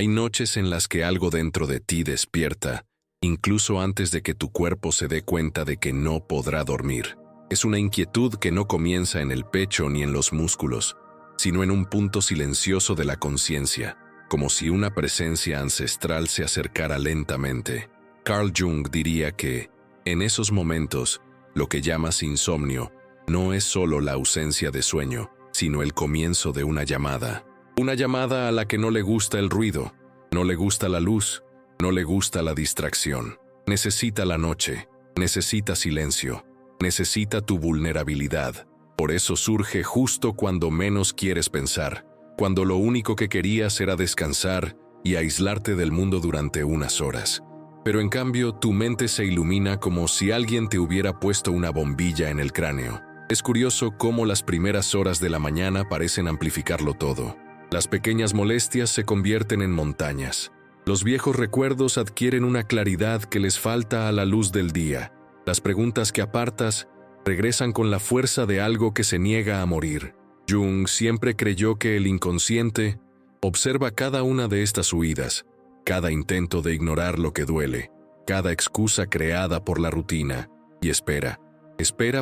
Hay noches en las que algo dentro de ti despierta, incluso antes de que tu cuerpo se dé cuenta de que no podrá dormir. Es una inquietud que no comienza en el pecho ni en los músculos, sino en un punto silencioso de la conciencia, como si una presencia ancestral se acercara lentamente. Carl Jung diría que, en esos momentos, lo que llamas insomnio no es solo la ausencia de sueño, sino el comienzo de una llamada. Una llamada a la que no le gusta el ruido, no le gusta la luz, no le gusta la distracción. Necesita la noche, necesita silencio, necesita tu vulnerabilidad. Por eso surge justo cuando menos quieres pensar, cuando lo único que querías era descansar y aislarte del mundo durante unas horas. Pero en cambio, tu mente se ilumina como si alguien te hubiera puesto una bombilla en el cráneo. Es curioso cómo las primeras horas de la mañana parecen amplificarlo todo. Las pequeñas molestias se convierten en montañas. Los viejos recuerdos adquieren una claridad que les falta a la luz del día. Las preguntas que apartas regresan con la fuerza de algo que se niega a morir. Jung siempre creyó que el inconsciente observa cada una de estas huidas, cada intento de ignorar lo que duele, cada excusa creada por la rutina, y espera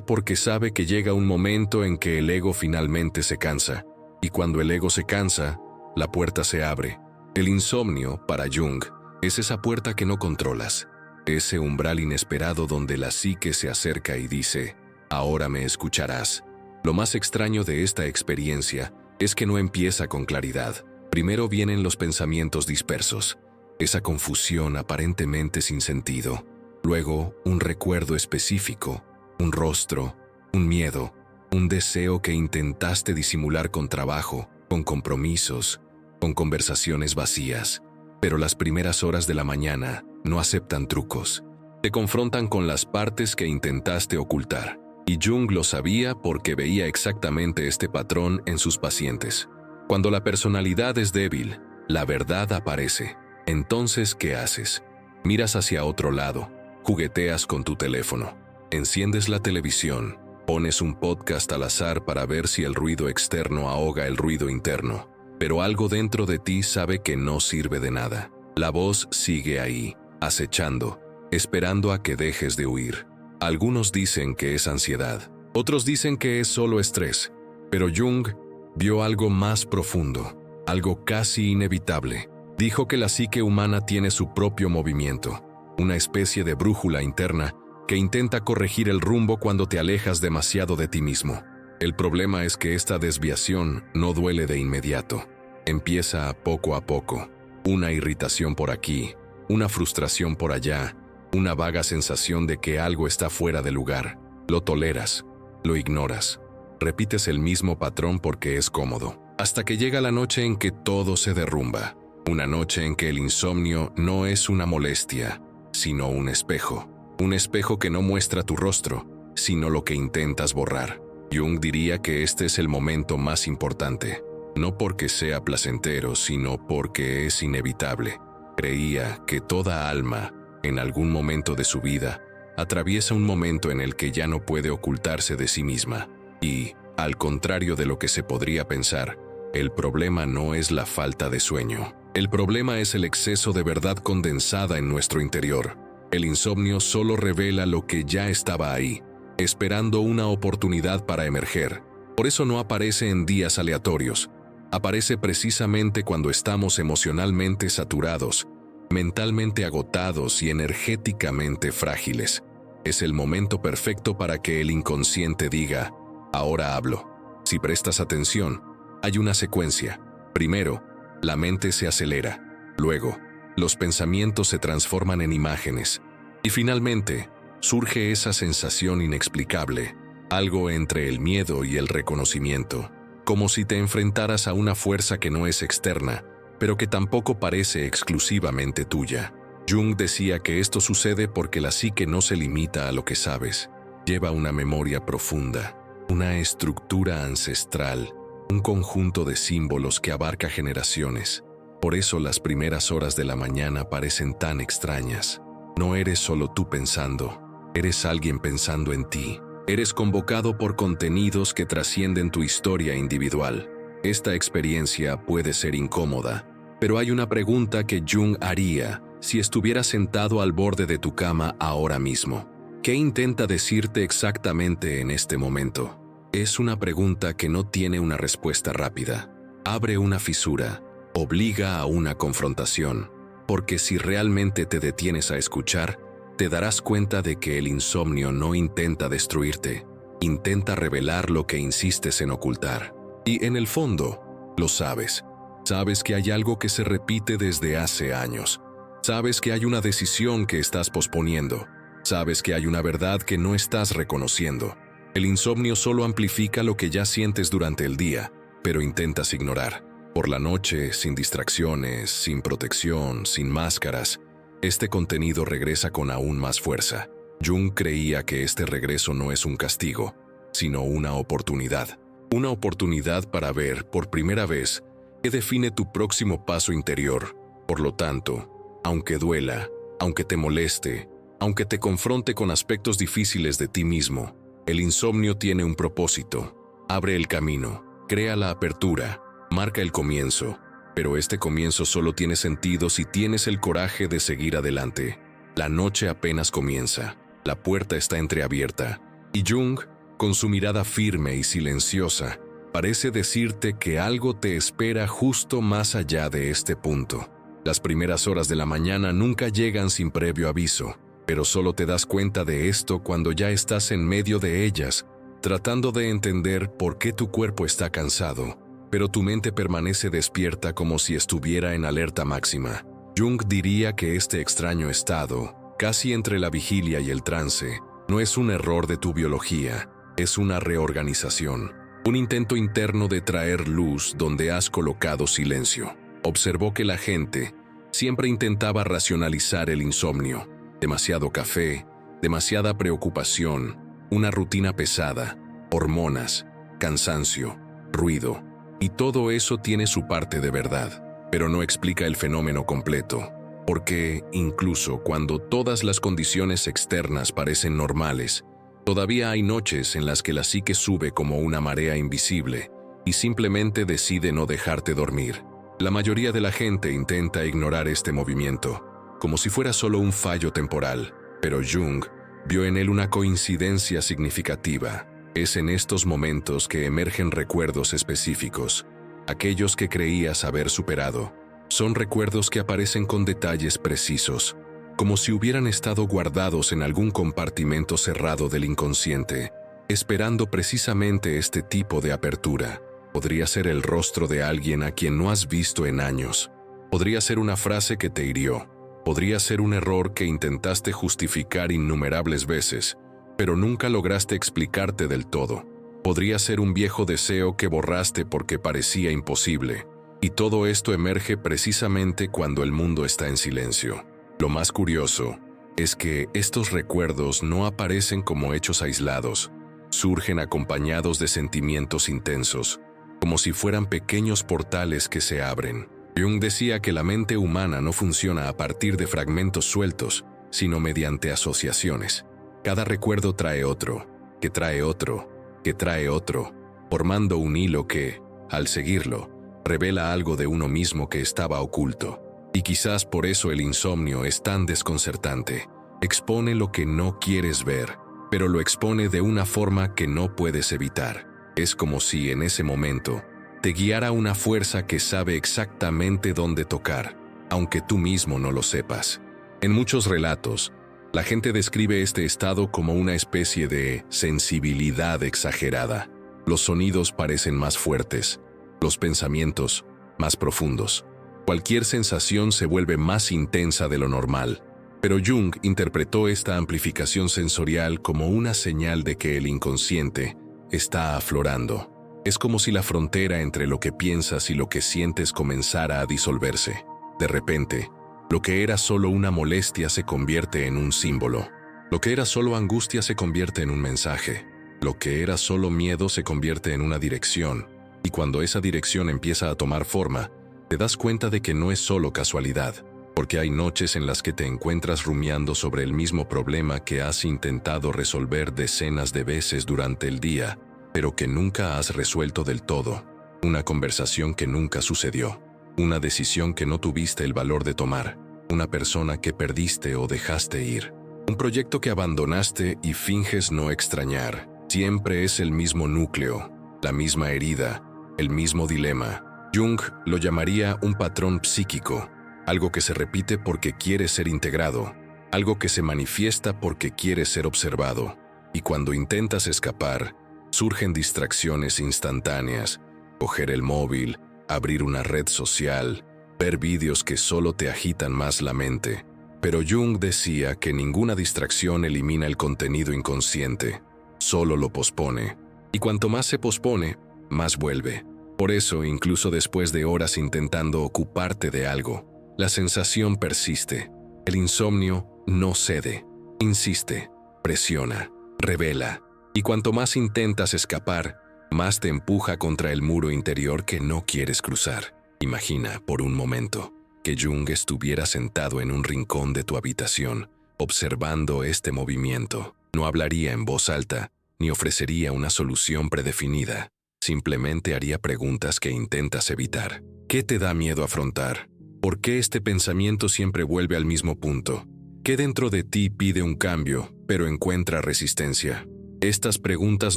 porque sabe que llega un momento en que el ego finalmente se cansa. Y cuando el ego se cansa, la puerta se abre. El insomnio, para Jung, es esa puerta que no controlas, ese umbral inesperado donde la psique se acerca y dice, ahora me escucharás. Lo más extraño de esta experiencia es que no empieza con claridad. Primero vienen los pensamientos dispersos, esa confusión aparentemente sin sentido. Luego, un recuerdo específico, un rostro, un miedo, un deseo que intentaste disimular con trabajo, con compromisos, con conversaciones vacías. Pero las primeras horas de la mañana no aceptan trucos. Te confrontan con las partes que intentaste ocultar. Y Jung lo sabía porque veía exactamente este patrón en sus pacientes. Cuando la personalidad es débil, la verdad aparece. Entonces, ¿qué haces? Miras hacia otro lado, jugueteas con tu teléfono, enciendes la televisión, pones un podcast al azar para ver si el ruido externo ahoga el ruido interno. Pero algo dentro de ti sabe que no sirve de nada. La voz sigue ahí, acechando, esperando a que dejes de huir. Algunos dicen que es ansiedad, otros dicen que es solo estrés, pero Jung vio algo más profundo, algo casi inevitable. Dijo que la psique humana tiene su propio movimiento, una especie de brújula interna que intenta corregir el rumbo cuando te alejas demasiado de ti mismo. El problema es que esta desviación no duele de inmediato. Empieza poco a poco. Una irritación por aquí, una frustración por allá, una vaga sensación de que algo está fuera de lugar. Lo toleras, lo ignoras. Repites el mismo patrón porque es cómodo, hasta que llega la noche en que todo se derrumba. Una noche en que el insomnio no es una molestia, sino un espejo. Un espejo que no muestra tu rostro, sino lo que intentas borrar. Jung diría que este es el momento más importante, no porque sea placentero, sino porque es inevitable. Creía que toda alma, en algún momento de su vida, atraviesa un momento en el que ya no puede ocultarse de sí misma. Y, al contrario de lo que se podría pensar, el problema no es la falta de sueño. El problema es el exceso de verdad condensada en nuestro interior. El insomnio solo revela lo que ya estaba ahí, esperando una oportunidad para emerger. Por eso no aparece en días aleatorios. Aparece precisamente cuando estamos emocionalmente saturados, mentalmente agotados y energéticamente frágiles. Es el momento perfecto para que el inconsciente diga, ahora hablo. Si prestas atención, hay una secuencia. Primero, la mente se acelera. Luego, los pensamientos se transforman en imágenes. Y finalmente, surge esa sensación inexplicable, algo entre el miedo y el reconocimiento, como si te enfrentaras a una fuerza que no es externa, pero que tampoco parece exclusivamente tuya. Jung decía que esto sucede porque la psique no se limita a lo que sabes. Lleva una memoria profunda, una estructura ancestral, un conjunto de símbolos que abarca generaciones. Por eso las primeras horas de la mañana parecen tan extrañas. No eres solo tú pensando, eres alguien pensando en ti. Eres convocado por contenidos que trascienden tu historia individual. Esta experiencia puede ser incómoda, Pero hay una pregunta que Jung haría si estuviera sentado al borde de tu cama ahora mismo. ¿Qué intenta decirte exactamente en este momento? Es una pregunta que no tiene una respuesta rápida. Abre una fisura, obliga a una confrontación, porque si realmente te detienes a escuchar, te darás cuenta de que el insomnio no intenta destruirte, intenta revelar lo que insistes en ocultar. Y en el fondo, lo sabes. Sabes que hay algo que se repite desde hace años. Sabes que hay una decisión que estás posponiendo. Sabes que hay una verdad que no estás reconociendo. El insomnio solo amplifica lo que ya sientes durante el día, pero intentas ignorar. Por la noche, sin distracciones, sin protección, sin máscaras, este contenido regresa con aún más fuerza. Jung creía que este regreso no es un castigo, sino una oportunidad. Una oportunidad para ver, por primera vez, qué define tu próximo paso interior. Por lo tanto, aunque duela, aunque te moleste, aunque te confronte con aspectos difíciles de ti mismo, el insomnio tiene un propósito. Abre el camino, crea la apertura, marca el comienzo, pero este comienzo solo tiene sentido si tienes el coraje de seguir adelante. La noche apenas comienza, la puerta está entreabierta, y Jung, con su mirada firme y silenciosa, parece decirte que algo te espera justo más allá de este punto. Las primeras horas de la mañana nunca llegan sin previo aviso, pero solo te das cuenta de esto cuando ya estás en medio de ellas, tratando de entender por qué tu cuerpo está cansado, pero tu mente permanece despierta como si estuviera en alerta máxima. Jung diría que este extraño estado, casi entre la vigilia y el trance, no es un error de tu biología, es una reorganización, un intento interno de traer luz donde has colocado silencio. Observó que la gente siempre intentaba racionalizar el insomnio. Demasiado café, demasiada preocupación, una rutina pesada, hormonas, cansancio, ruido. Y todo eso tiene su parte de verdad, pero no explica el fenómeno completo. Porque, incluso cuando todas las condiciones externas parecen normales, todavía hay noches en las que la psique sube como una marea invisible y simplemente decide no dejarte dormir. La mayoría de la gente intenta ignorar este movimiento, como si fuera solo un fallo temporal, pero Jung vio en él una coincidencia significativa. Es en estos momentos que emergen recuerdos específicos, aquellos que creías haber superado. Son recuerdos que aparecen con detalles precisos, como si hubieran estado guardados en algún compartimento cerrado del inconsciente, esperando precisamente este tipo de apertura. Podría ser el rostro de alguien a quien no has visto en años. Podría ser una frase que te hirió. Podría ser un error que intentaste justificar innumerables veces, pero nunca lograste explicarte del todo. Podría ser un viejo deseo que borraste porque parecía imposible. Y todo esto emerge precisamente cuando el mundo está en silencio. Lo más curioso es que estos recuerdos no aparecen como hechos aislados. Surgen acompañados de sentimientos intensos, como si fueran pequeños portales que se abren. Jung decía que la mente humana no funciona a partir de fragmentos sueltos, sino mediante asociaciones. Cada recuerdo trae otro, que trae otro, que trae otro, formando un hilo que, al seguirlo, revela algo de uno mismo que estaba oculto. Y quizás por eso el insomnio es tan desconcertante. Expone lo que no quieres ver, pero lo expone de una forma que no puedes evitar. Es como si en ese momento te guiara una fuerza que sabe exactamente dónde tocar, aunque tú mismo no lo sepas. En muchos relatos, la gente describe este estado como una especie de sensibilidad exagerada. Los sonidos parecen más fuertes, los pensamientos más profundos. Cualquier sensación se vuelve más intensa de lo normal. Pero Jung interpretó esta amplificación sensorial como una señal de que el inconsciente está aflorando. Es como si la frontera entre lo que piensas y lo que sientes comenzara a disolverse. De repente, lo que era solo una molestia se convierte en un símbolo. Lo que era solo angustia se convierte en un mensaje. Lo que era solo miedo se convierte en una dirección. Y cuando esa dirección empieza a tomar forma, te das cuenta de que no es solo casualidad, porque hay noches en las que te encuentras rumiando sobre el mismo problema que has intentado resolver decenas de veces durante el día, pero que nunca has resuelto del todo. Una conversación que nunca sucedió. una decisión que no tuviste el valor de tomar, una persona que perdiste o dejaste ir, un proyecto que abandonaste y finges no extrañar. Siempre es el mismo núcleo, la misma herida, el mismo dilema. Jung lo llamaría un patrón psíquico, algo que se repite porque quiere ser integrado, algo que se manifiesta porque quiere ser observado. Y cuando intentas escapar, surgen distracciones instantáneas, coger el móvil, abrir una red social, ver vídeos que solo te agitan más la mente. Pero Jung decía que ninguna distracción elimina el contenido inconsciente, solo lo pospone. Y cuanto más se pospone, más vuelve. Por eso, incluso después de horas intentando ocuparte de algo, la sensación persiste. El insomnio no cede, insiste, presiona, revela. Y cuanto más intentas escapar, más te empuja contra el muro interior que no quieres cruzar. Imagina, por un momento, que Jung estuviera sentado en un rincón de tu habitación, observando este movimiento. No hablaría en voz alta, ni ofrecería una solución predefinida. Simplemente haría preguntas que intentas evitar. ¿Qué te da miedo afrontar? ¿Por qué este pensamiento siempre vuelve al mismo punto? ¿Qué dentro de ti pide un cambio, pero encuentra resistencia? Estas preguntas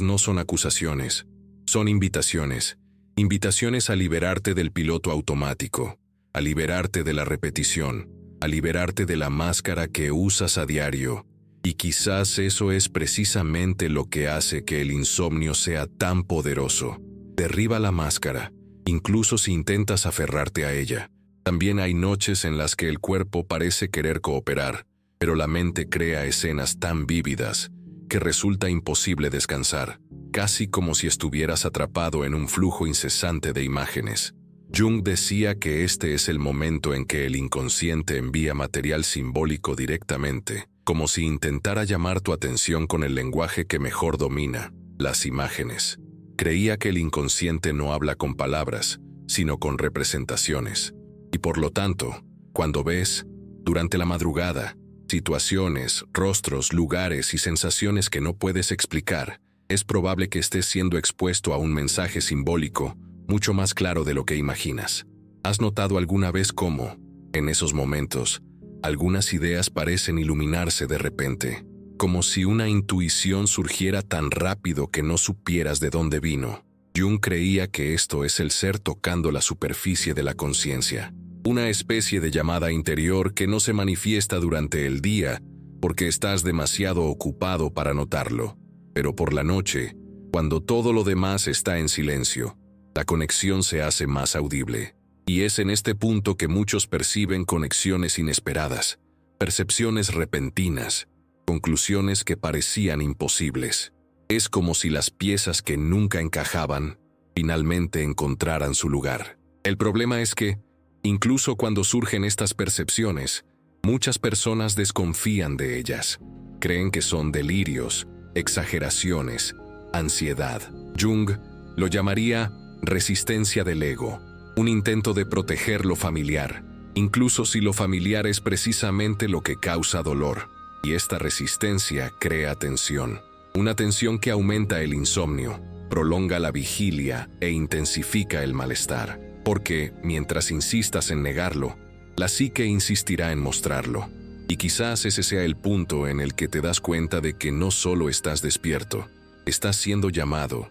no son acusaciones, son invitaciones. Invitaciones a liberarte del piloto automático, a liberarte de la repetición, a liberarte de la máscara que usas a diario. Y quizás eso es precisamente lo que hace que el insomnio sea tan poderoso. Derriba la máscara, incluso si intentas aferrarte a ella. También hay noches en las que el cuerpo parece querer cooperar, pero la mente crea escenas tan vívidas que resulta imposible descansar, casi como si estuvieras atrapado en un flujo incesante de imágenes. Jung decía que este es el momento en que el inconsciente envía material simbólico directamente, como si intentara llamar tu atención con el lenguaje que mejor domina, las imágenes. Creía que el inconsciente no habla con palabras, sino con representaciones. Y por lo tanto, cuando ves, durante la madrugada, situaciones, rostros, lugares y sensaciones que no puedes explicar, es probable que estés siendo expuesto a un mensaje simbólico mucho más claro de lo que imaginas. ¿Has notado alguna vez cómo, en esos momentos, algunas ideas parecen iluminarse de repente, como si una intuición surgiera tan rápido que no supieras de dónde vino? Jung creía que esto es el ser tocando la superficie de la conciencia, una especie de llamada interior que no se manifiesta durante el día porque estás demasiado ocupado para notarlo. Pero por la noche, cuando todo lo demás está en silencio, la conexión se hace más audible. Y es en este punto que muchos perciben conexiones inesperadas, percepciones repentinas, conclusiones que parecían imposibles. Es como si las piezas que nunca encajaban, finalmente encontraran su lugar. El problema es que, incluso cuando surgen estas percepciones, muchas personas desconfían de ellas. Creen que son delirios, exageraciones, ansiedad. Jung lo llamaría resistencia del ego, un intento de proteger lo familiar, incluso si lo familiar es precisamente lo que causa dolor. Y esta resistencia crea tensión, una tensión que aumenta el insomnio, prolonga la vigilia e intensifica el malestar. Porque, mientras insistas en negarlo, la psique insistirá en mostrarlo. Y quizás ese sea el punto en el que te das cuenta de que no solo estás despierto, estás siendo llamado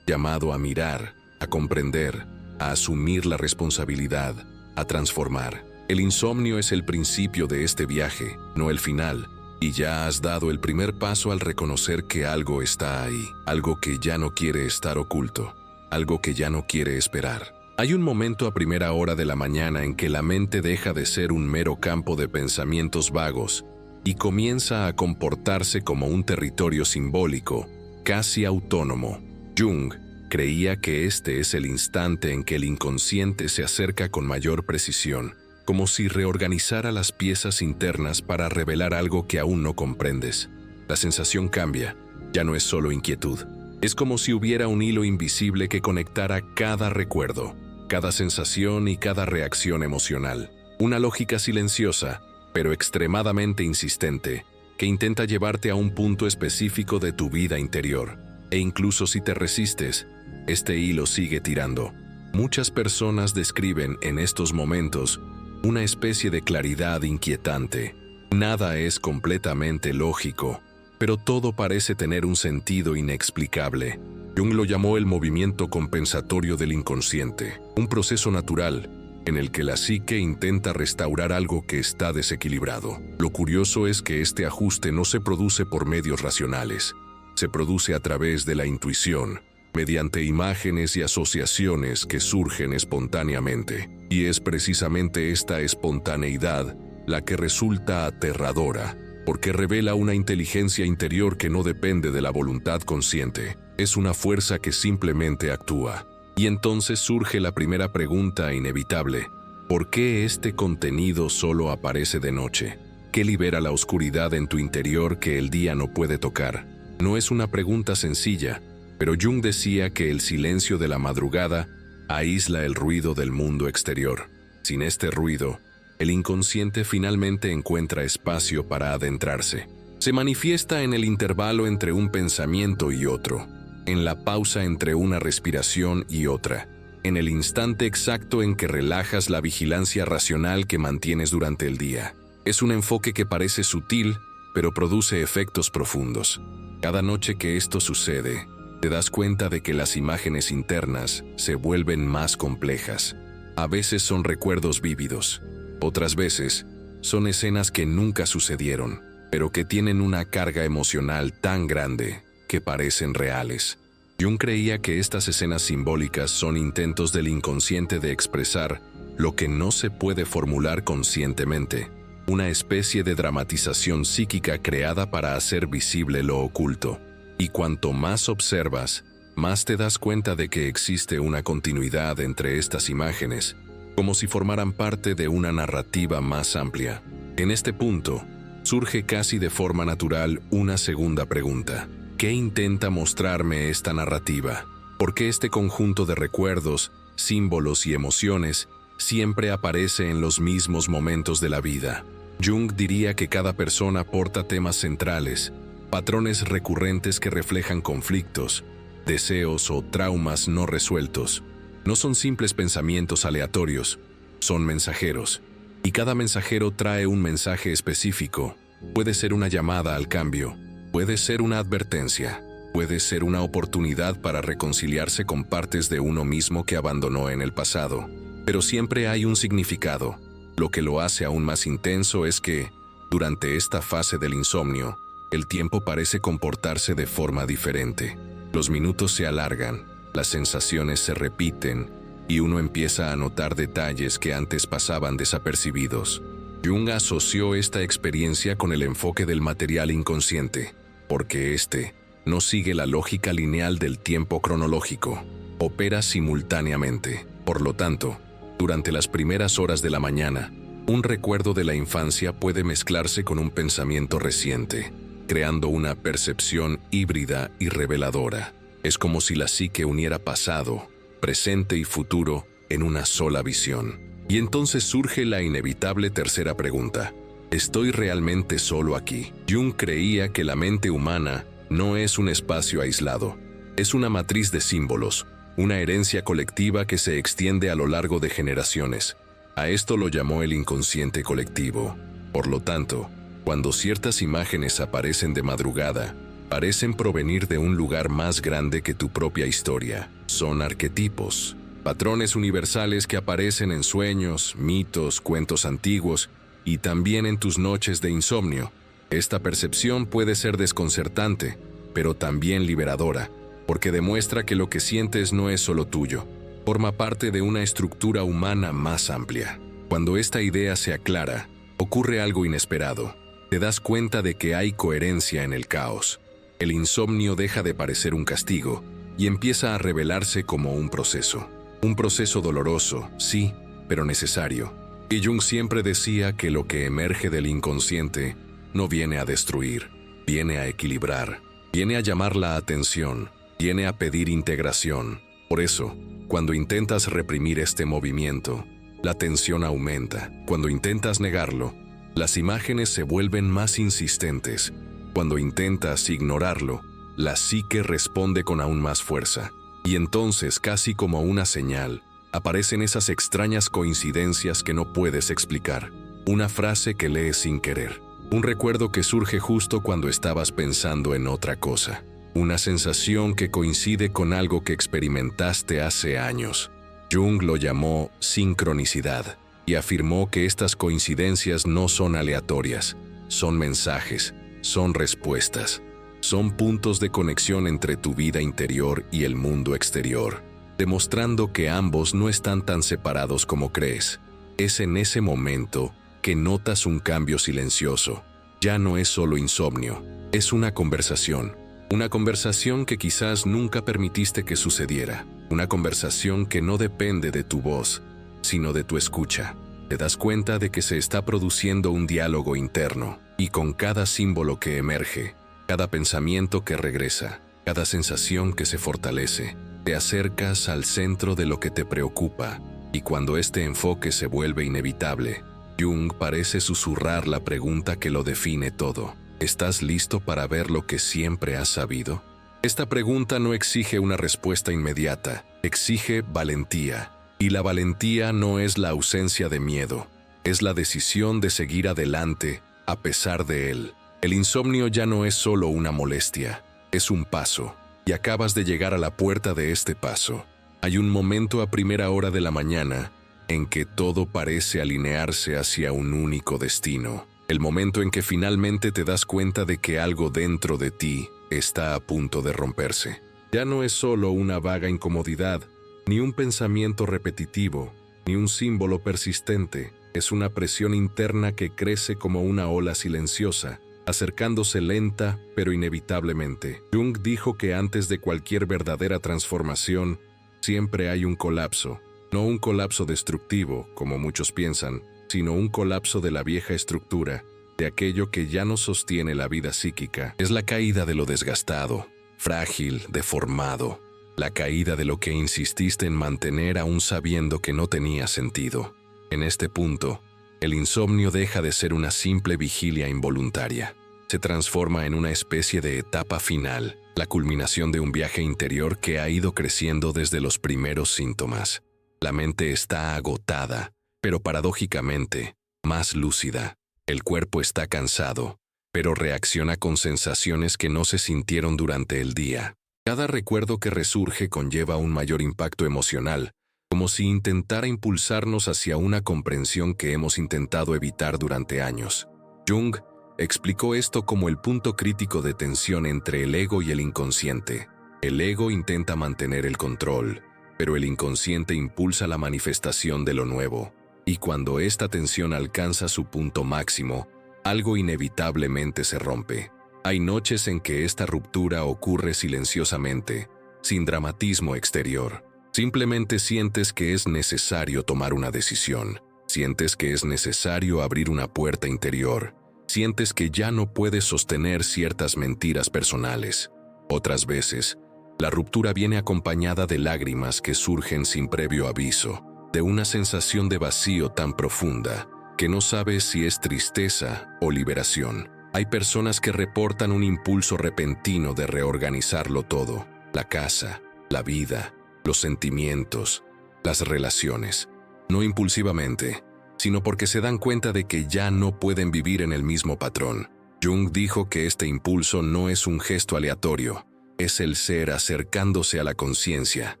a mirar, a comprender, a asumir la responsabilidad, a transformar. El insomnio es el principio de este viaje, no el final, y ya has dado el primer paso al reconocer que algo está ahí, algo que ya no quiere estar oculto, algo que ya no quiere esperar. Hay un momento a primera hora de la mañana en que la mente deja de ser un mero campo de pensamientos vagos y comienza a comportarse como un territorio simbólico, casi autónomo. Jung creía que este es el instante en que el inconsciente se acerca con mayor precisión, como si reorganizara las piezas internas para revelar algo que aún no comprendes. La sensación cambia, ya no es solo inquietud. Es como si hubiera un hilo invisible que conectara cada recuerdo, cada sensación y cada reacción emocional. Una lógica silenciosa, pero extremadamente insistente, que intenta llevarte a un punto específico de tu vida interior. E incluso si te resistes, este hilo sigue tirando. Muchas personas describen en estos momentos una especie de claridad inquietante. Nada es completamente lógico, pero todo parece tener un sentido inexplicable. Jung lo llamó el movimiento compensatorio del inconsciente, un proceso natural en el que la psique intenta restaurar algo que está desequilibrado. Lo curioso es que este ajuste no se produce por medios racionales, se produce a través de la intuición, mediante imágenes y asociaciones que surgen espontáneamente. Y es precisamente esta espontaneidad la que resulta aterradora, porque revela una inteligencia interior que no depende de la voluntad consciente. Es una fuerza que simplemente actúa. Y entonces surge la primera pregunta inevitable: ¿por qué este contenido solo aparece de noche? ¿Qué libera la oscuridad en tu interior que el día no puede tocar? No es una pregunta sencilla, pero Jung decía que el silencio de la madrugada aísla el ruido del mundo exterior. Sin este ruido, el inconsciente finalmente encuentra espacio para adentrarse. Se manifiesta en el intervalo entre un pensamiento y otro, en la pausa entre una respiración y otra, en el instante exacto en que relajas la vigilancia racional que mantienes durante el día. Es un enfoque que parece sutil, pero produce efectos profundos. Cada noche que esto sucede, te das cuenta de que las imágenes internas se vuelven más complejas. A veces son recuerdos vívidos, otras veces son escenas que nunca sucedieron, pero que tienen una carga emocional tan grande que parecen reales. Jung creía que estas escenas simbólicas son intentos del inconsciente de expresar lo que no se puede formular conscientemente, una especie de dramatización psíquica creada para hacer visible lo oculto. Y cuanto más observas, más te das cuenta de que existe una continuidad entre estas imágenes, como si formaran parte de una narrativa más amplia. En este punto, surge casi de forma natural una segunda pregunta: ¿qué intenta mostrarme esta narrativa? ¿Por qué este conjunto de recuerdos, símbolos y emociones siempre aparece en los mismos momentos de la vida? Jung diría que cada persona porta temas centrales, patrones recurrentes que reflejan conflictos, deseos o traumas no resueltos. No son simples pensamientos aleatorios, son mensajeros. Y cada mensajero trae un mensaje específico. Puede ser una llamada al cambio, puede ser una advertencia, puede ser una oportunidad para reconciliarse con partes de uno mismo que abandonó en el pasado. Pero siempre hay un significado. Lo que lo hace aún más intenso es que, durante esta fase del insomnio, el tiempo parece comportarse de forma diferente. Los minutos se alargan, las sensaciones se repiten, y uno empieza a notar detalles que antes pasaban desapercibidos. Jung asoció esta experiencia con el enfoque del material inconsciente, porque este no sigue la lógica lineal del tiempo cronológico, opera simultáneamente. Por lo tanto, durante las primeras horas de la mañana, un recuerdo de la infancia puede mezclarse con un pensamiento reciente, creando una percepción híbrida y reveladora. Es como si la psique uniera pasado, presente y futuro en una sola visión. Y entonces surge la inevitable tercera pregunta: ¿estoy realmente solo aquí? Jung creía que la mente humana no es un espacio aislado, es una matriz de símbolos, una herencia colectiva que se extiende a lo largo de generaciones. A esto lo llamó el inconsciente colectivo. Por lo tanto, cuando ciertas imágenes aparecen de madrugada, parecen provenir de un lugar más grande que tu propia historia. Son arquetipos, patrones universales que aparecen en sueños, mitos, cuentos antiguos y también en tus noches de insomnio. Esta percepción puede ser desconcertante, pero también liberadora, porque demuestra que lo que sientes no es solo tuyo, forma parte de una estructura humana más amplia. Cuando esta idea se aclara, ocurre algo inesperado. Te das cuenta de que hay coherencia en el caos. El insomnio deja de parecer un castigo y empieza a revelarse como un proceso. Un proceso doloroso, sí, pero necesario. Y Jung siempre decía que lo que emerge del inconsciente no viene a destruir, viene a equilibrar, viene a llamar la atención, viene a pedir integración. Por eso, cuando intentas reprimir este movimiento, la tensión aumenta. Cuando intentas negarlo, las imágenes se vuelven más insistentes. Cuando intentas ignorarlo, la psique responde con aún más fuerza. Y entonces, casi como una señal, aparecen esas extrañas coincidencias que no puedes explicar. Una frase que lees sin querer. Un recuerdo que surge justo cuando estabas pensando en otra cosa. Una sensación que coincide con algo que experimentaste hace años. Jung lo llamó sincronicidad y afirmó que estas coincidencias no son aleatorias, son mensajes, son respuestas, son puntos de conexión entre tu vida interior y el mundo exterior, demostrando que ambos no están tan separados como crees. Es en ese momento que notas un cambio silencioso. Ya no es solo insomnio, es una conversación. Una conversación que quizás nunca permitiste que sucediera. Una conversación que no depende de tu voz, sino de tu escucha. Te das cuenta de que se está produciendo un diálogo interno, y con cada símbolo que emerge, cada pensamiento que regresa, cada sensación que se fortalece, te acercas al centro de lo que te preocupa, y cuando este enfoque se vuelve inevitable, Jung parece susurrar la pregunta que lo define todo. ¿Estás listo para ver lo que siempre has sabido? Esta pregunta no exige una respuesta inmediata, exige valentía. Y la valentía no es la ausencia de miedo, es la decisión de seguir adelante a pesar de él. El insomnio ya no es solo una molestia, es un paso. Y acabas de llegar a la puerta de este paso. Hay un momento a primera hora de la mañana en que todo parece alinearse hacia un único destino. El momento en que finalmente te das cuenta de que algo dentro de ti está a punto de romperse. Ya no es solo una vaga incomodidad, ni un pensamiento repetitivo, ni un símbolo persistente. Es una presión interna que crece como una ola silenciosa, acercándose lenta pero inevitablemente. Jung dijo que antes de cualquier verdadera transformación, siempre hay un colapso. No un colapso destructivo, como muchos piensan, sino un colapso de la vieja estructura, de aquello que ya no sostiene la vida psíquica. Es la caída de lo desgastado, frágil, deformado. La caída de lo que insististe en mantener aún sabiendo que no tenía sentido. En este punto, el insomnio deja de ser una simple vigilia involuntaria. Se transforma en una especie de etapa final, la culminación de un viaje interior que ha ido creciendo desde los primeros síntomas. La mente está agotada, pero paradójicamente, más lúcida. El cuerpo está cansado, pero reacciona con sensaciones que no se sintieron durante el día. Cada recuerdo que resurge conlleva un mayor impacto emocional, como si intentara impulsarnos hacia una comprensión que hemos intentado evitar durante años. Jung explicó esto como el punto crítico de tensión entre el ego y el inconsciente. El ego intenta mantener el control, pero el inconsciente impulsa la manifestación de lo nuevo. Y cuando esta tensión alcanza su punto máximo, algo inevitablemente se rompe. Hay noches en que esta ruptura ocurre silenciosamente, sin dramatismo exterior. Simplemente sientes que es necesario tomar una decisión. Sientes que es necesario abrir una puerta interior. Sientes que ya no puedes sostener ciertas mentiras personales. Otras veces, la ruptura viene acompañada de lágrimas que surgen sin previo aviso, de una sensación de vacío tan profunda que no sabes si es tristeza o liberación. Hay personas que reportan un impulso repentino de reorganizarlo todo: la casa, la vida, los sentimientos, las relaciones. No impulsivamente, sino porque se dan cuenta de que ya no pueden vivir en el mismo patrón. Jung dijo que este impulso no es un gesto aleatorio, es el ser acercándose a la conciencia,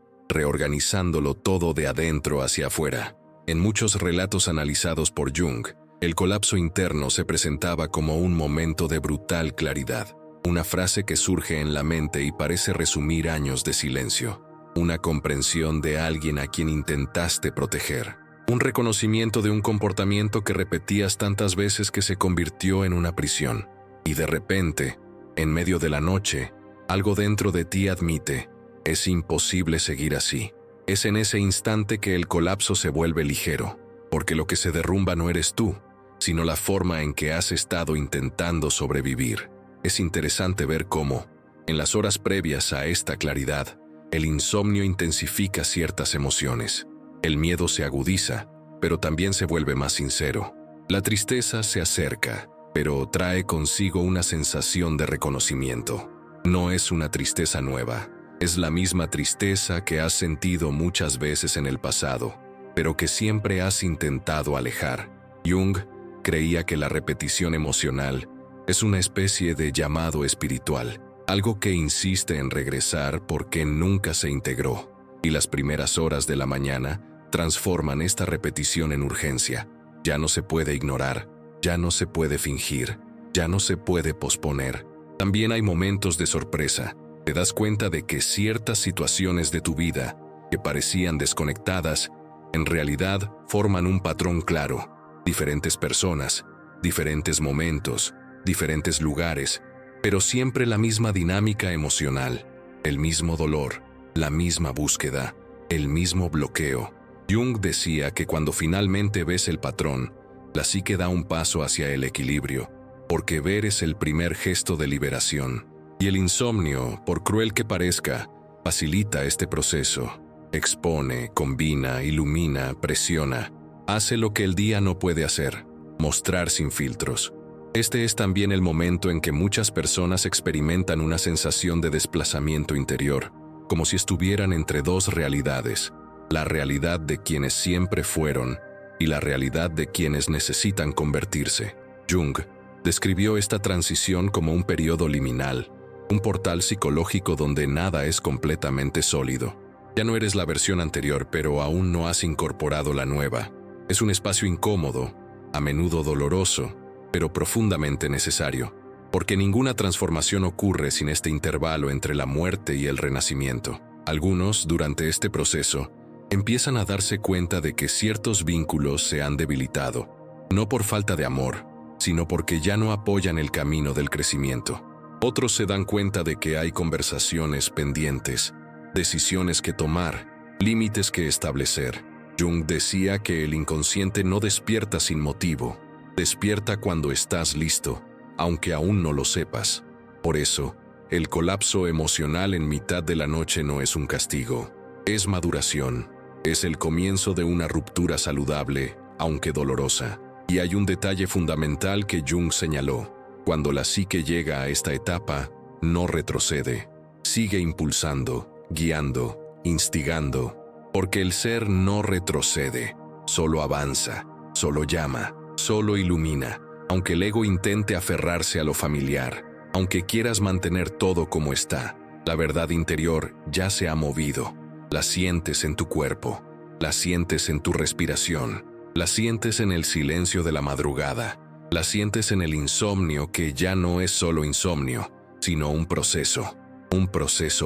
reorganizándolo todo de adentro hacia afuera. En muchos relatos analizados por Jung, el colapso interno se presentaba como un momento de brutal claridad, una frase que surge en la mente y parece resumir años de silencio, una comprensión de alguien a quien intentaste proteger, un reconocimiento de un comportamiento que repetías tantas veces que se convirtió en una prisión. Y de repente, en medio de la noche, algo dentro de ti admite: es imposible seguir así. Es en ese instante que el colapso se vuelve ligero, porque lo que se derrumba no eres tú, sino la forma en que has estado intentando sobrevivir. Es interesante ver cómo, en las horas previas a esta claridad, el insomnio intensifica ciertas emociones. El miedo se agudiza, pero también se vuelve más sincero. La tristeza se acerca, pero trae consigo una sensación de reconocimiento. No es una tristeza nueva, Es la misma tristeza que has sentido muchas veces en el pasado, pero que siempre has intentado alejar. Jung creía que la repetición emocional es una especie de llamado espiritual, algo que insiste en regresar porque nunca se integró, y las primeras horas de la mañana transforman esta repetición en urgencia. Ya no se puede ignorar, ya no se puede fingir, ya no se puede posponer. También hay momentos de sorpresa. Te das cuenta de que ciertas situaciones de tu vida, que parecían desconectadas, en realidad forman un patrón claro. Diferentes personas, diferentes momentos, diferentes lugares, pero siempre la misma dinámica emocional, el mismo dolor, la misma búsqueda, el mismo bloqueo. Jung decía que cuando finalmente ves el patrón, la psique da un paso hacia el equilibrio, porque ver es el primer gesto de liberación. Y el insomnio, por cruel que parezca, facilita este proceso. Expone, combina, ilumina, presiona. Hace lo que el día no puede hacer, mostrar sin filtros. Este es también el momento en que muchas personas experimentan una sensación de desplazamiento interior, como si estuvieran entre dos realidades, la realidad de quienes siempre fueron y la realidad de quienes necesitan convertirse. Jung describió esta transición como un periodo liminal, un portal psicológico donde nada es completamente sólido. Ya no eres la versión anterior, pero aún no has incorporado la nueva. Es un espacio incómodo, a menudo doloroso, pero profundamente necesario, porque ninguna transformación ocurre sin este intervalo entre la muerte y el renacimiento. Algunos, durante este proceso, empiezan a darse cuenta de que ciertos vínculos se han debilitado, no por falta de amor, sino porque ya no apoyan el camino del crecimiento. Otros se dan cuenta de que hay conversaciones pendientes, decisiones que tomar, límites que establecer. Jung decía que el inconsciente no despierta sin motivo, despierta cuando estás listo, aunque aún no lo sepas. Por eso, el colapso emocional en mitad de la noche no es un castigo, es maduración, es el comienzo de una ruptura saludable, aunque dolorosa. Y hay un detalle fundamental que Jung señaló: cuando la psique llega a esta etapa, no retrocede, sigue impulsando, guiando, instigando, porque el ser no retrocede, solo avanza, solo llama, solo ilumina. Aunque el ego intente aferrarse a lo familiar, aunque quieras mantener todo como está, la verdad interior ya se ha movido. La sientes en tu cuerpo, la sientes en tu respiración, la sientes en el silencio de la madrugada, la sientes en el insomnio que ya no es solo insomnio, sino un proceso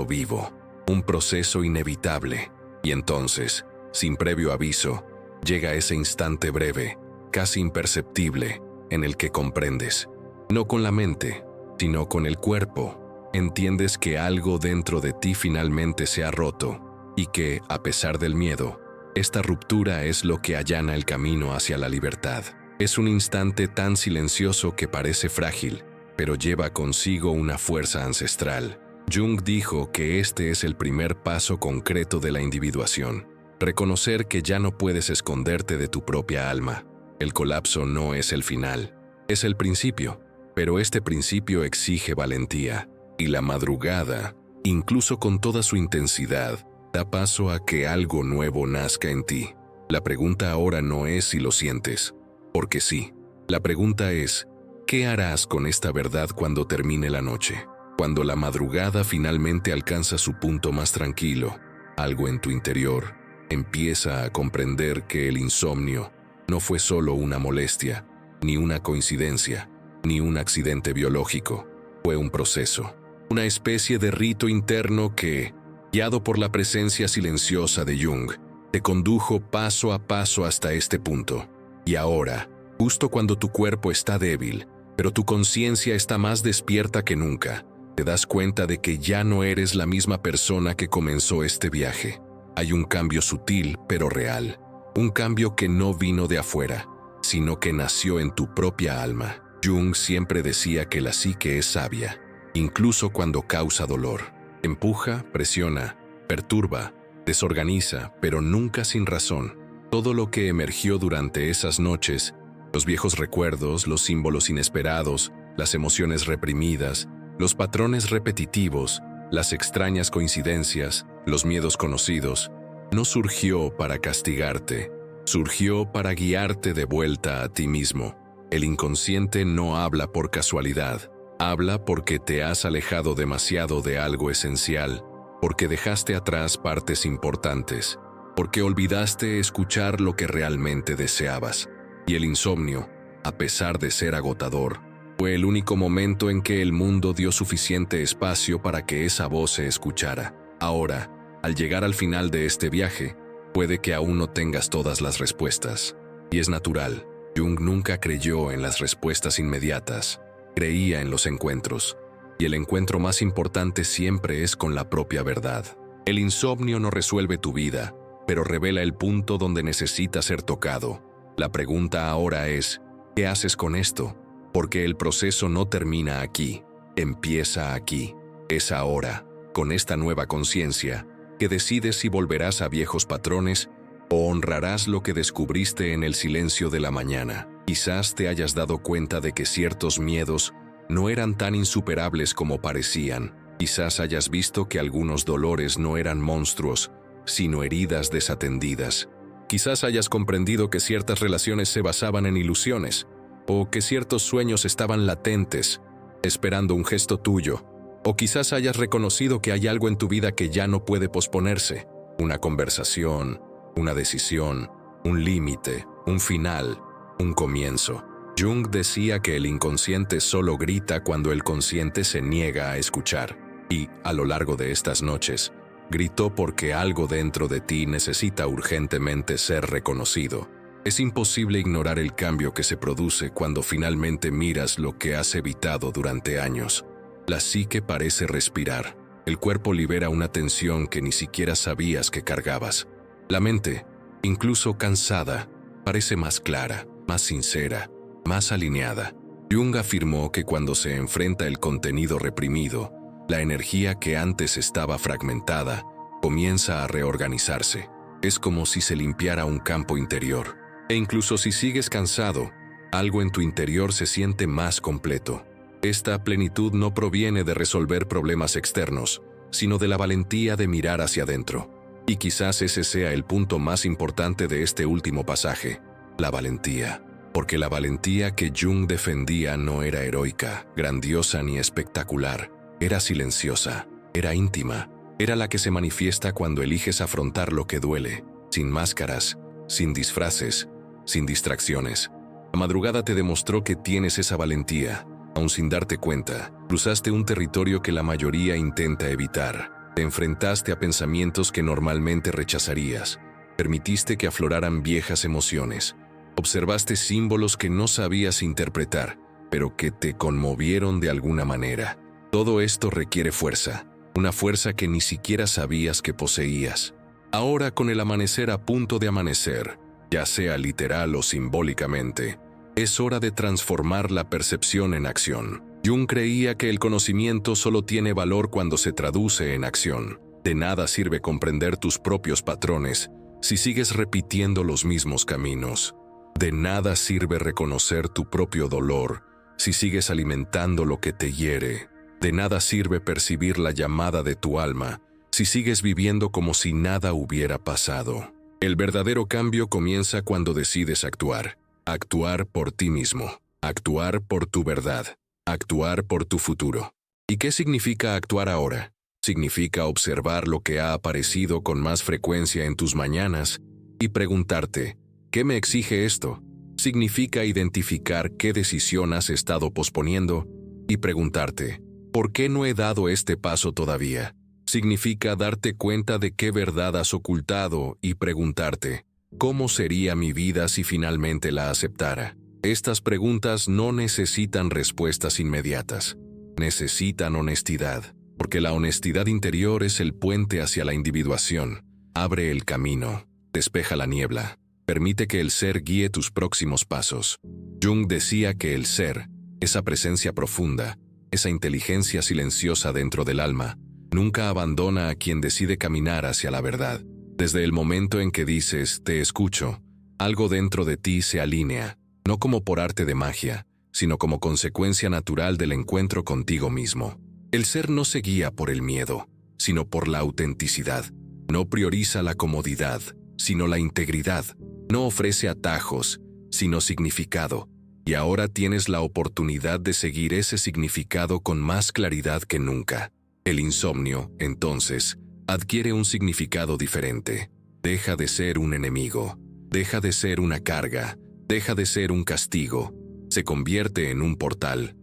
vivo, un proceso inevitable. Y entonces, sin previo aviso, llega ese instante breve, casi imperceptible, en el que comprendes, no con la mente, sino con el cuerpo, entiendes que algo dentro de ti finalmente se ha roto, y que, a pesar del miedo, esta ruptura es lo que allana el camino hacia la libertad. Es un instante tan silencioso que parece frágil, pero lleva consigo una fuerza ancestral. Jung dijo que este es el primer paso concreto de la individuación. Reconocer que ya no puedes esconderte de tu propia alma. El colapso no es el final, es el principio, pero este principio exige valentía. Y la madrugada, incluso con toda su intensidad, da paso a que algo nuevo nazca en ti. La pregunta ahora no es si lo sientes, porque sí. La pregunta es, ¿qué harás con esta verdad cuando termine la noche? Cuando la madrugada finalmente alcanza su punto más tranquilo, algo en tu interior empieza a comprender que el insomnio no fue solo una molestia, ni una coincidencia, ni un accidente biológico. Fue un proceso, una especie de rito interno que, guiado por la presencia silenciosa de Jung, te condujo paso a paso hasta este punto. Y ahora, justo cuando tu cuerpo está débil, pero tu conciencia está más despierta que nunca, te das cuenta de que ya no eres la misma persona que comenzó este viaje. Hay un cambio sutil pero real, un cambio que no vino de afuera, sino que nació en tu propia alma. Jung siempre decía que la psique es sabia, incluso cuando causa dolor. Empuja, presiona, perturba, desorganiza, pero nunca sin razón. Todo lo que emergió durante esas noches, los viejos recuerdos, los símbolos inesperados, las emociones reprimidas, los patrones repetitivos, las extrañas coincidencias, los miedos conocidos, no surgió para castigarte, surgió para guiarte de vuelta a ti mismo. El inconsciente no habla por casualidad, habla porque te has alejado demasiado de algo esencial, porque dejaste atrás partes importantes, porque olvidaste escuchar lo que realmente deseabas. Y el insomnio, a pesar de ser agotador, fue el único momento en que el mundo dio suficiente espacio para que esa voz se escuchara. Ahora, al llegar al final de este viaje, puede que aún no tengas todas las respuestas. Y es natural. Jung nunca creyó en las respuestas inmediatas, creía en los encuentros. Y el encuentro más importante siempre es con la propia verdad. El insomnio no resuelve tu vida, pero revela el punto donde necesita ser tocado. La pregunta ahora es, ¿qué haces con esto? Porque el proceso no termina aquí, empieza aquí. Es ahora, con esta nueva conciencia, que decides si volverás a viejos patrones o honrarás lo que descubriste en el silencio de la mañana. Quizás te hayas dado cuenta de que ciertos miedos no eran tan insuperables como parecían. Quizás hayas visto que algunos dolores no eran monstruos, sino heridas desatendidas. Quizás hayas comprendido que ciertas relaciones se basaban en ilusiones, o que ciertos sueños estaban latentes, esperando un gesto tuyo. O quizás hayas reconocido que hay algo en tu vida que ya no puede posponerse. Una conversación, una decisión, un límite, un final, un comienzo. Jung decía que el inconsciente solo grita cuando el consciente se niega a escuchar. Y, a lo largo de estas noches, gritó porque algo dentro de ti necesita urgentemente ser reconocido. Es imposible ignorar el cambio que se produce cuando finalmente miras lo que has evitado durante años. La psique parece respirar. El cuerpo libera una tensión que ni siquiera sabías que cargabas. La mente, incluso cansada, parece más clara, más sincera, más alineada. Jung afirmó que cuando se enfrenta el contenido reprimido, la energía que antes estaba fragmentada comienza a reorganizarse. Es como si se limpiara un campo interior. E incluso si sigues cansado, algo en tu interior se siente más completo. Esta plenitud no proviene de resolver problemas externos, sino de la valentía de mirar hacia adentro. Y quizás ese sea el punto más importante de este último pasaje, la valentía. Porque la valentía que Jung defendía no era heroica, grandiosa ni espectacular. Era silenciosa, era íntima, era la que se manifiesta cuando eliges afrontar lo que duele, sin máscaras, sin disfraces, sin distracciones. La madrugada te demostró que tienes esa valentía. Aun sin darte cuenta, cruzaste un territorio que la mayoría intenta evitar. Te enfrentaste a pensamientos que normalmente rechazarías. Permitiste que afloraran viejas emociones. Observaste símbolos que no sabías interpretar, pero que te conmovieron de alguna manera. Todo esto requiere fuerza, una fuerza que ni siquiera sabías que poseías. Ahora, con el amanecer a punto de amanecer, ya sea literal o simbólicamente, es hora de transformar la percepción en acción. Jung creía que el conocimiento solo tiene valor cuando se traduce en acción. De nada sirve comprender tus propios patrones si sigues repitiendo los mismos caminos. De nada sirve reconocer tu propio dolor si sigues alimentando lo que te hiere. De nada sirve percibir la llamada de tu alma si sigues viviendo como si nada hubiera pasado. El verdadero cambio comienza cuando decides actuar. Actuar por ti mismo. Actuar por tu verdad. Actuar por tu futuro. ¿Y qué significa actuar ahora? Significa observar lo que ha aparecido con más frecuencia en tus mañanas y preguntarte, ¿qué me exige esto? Significa identificar qué decisión has estado posponiendo y preguntarte, ¿por qué no he dado este paso todavía? Significa darte cuenta de qué verdad has ocultado y preguntarte, ¿cómo sería mi vida si finalmente la aceptara? Estas preguntas no necesitan respuestas inmediatas. Necesitan honestidad, porque la honestidad interior es el puente hacia la individuación. Abre el camino, despeja la niebla, permite que el ser guíe tus próximos pasos. Jung decía que el ser, esa presencia profunda, esa inteligencia silenciosa dentro del alma, nunca abandona a quien decide caminar hacia la verdad. Desde el momento en que dices, te escucho, algo dentro de ti se alinea, no como por arte de magia, sino como consecuencia natural del encuentro contigo mismo. El ser no se guía por el miedo, sino por la autenticidad. No prioriza la comodidad, sino la integridad. No ofrece atajos, sino significado. Y ahora tienes la oportunidad de seguir ese significado con más claridad que nunca. El insomnio, entonces, adquiere un significado diferente. Deja de ser un enemigo, deja de ser una carga, deja de ser un castigo. Se convierte en un portal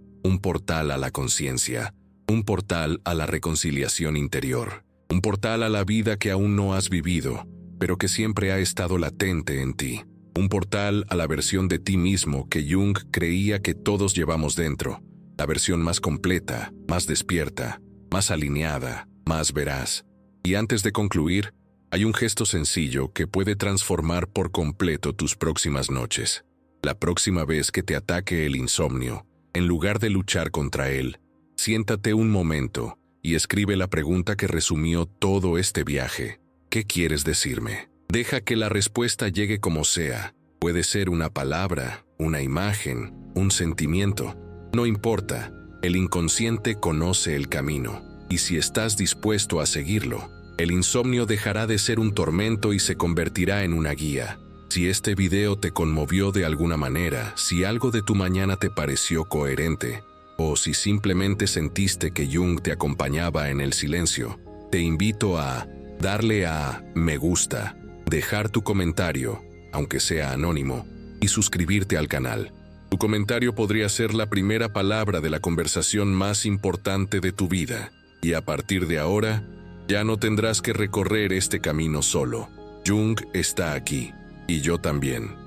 a la conciencia, un portal a la reconciliación interior, un portal a la vida que aún no has vivido, pero que siempre ha estado latente en ti. Un portal a la versión de ti mismo que Jung creía que todos llevamos dentro, la versión más completa, más despierta, más alineada, más veraz. Y antes de concluir, hay un gesto sencillo que puede transformar por completo tus próximas noches. La próxima vez que te ataque el insomnio, en lugar de luchar contra él, siéntate un momento y escribe la pregunta que resumió todo este viaje. ¿Qué quieres decirme? Deja que la respuesta llegue como sea. Puede ser una palabra, una imagen, un sentimiento. No importa, el inconsciente conoce el camino. Y si estás dispuesto a seguirlo, el insomnio dejará de ser un tormento y se convertirá en una guía. Si este video te conmovió de alguna manera, si algo de tu mañana te pareció coherente, o si simplemente sentiste que Jung te acompañaba en el silencio, te invito a darle a me gusta, dejar tu comentario, aunque sea anónimo, y suscribirte al canal. Tu comentario podría ser la primera palabra de la conversación más importante de tu vida, y a partir de ahora, ya no tendrás que recorrer este camino solo. Jung está aquí, y yo también.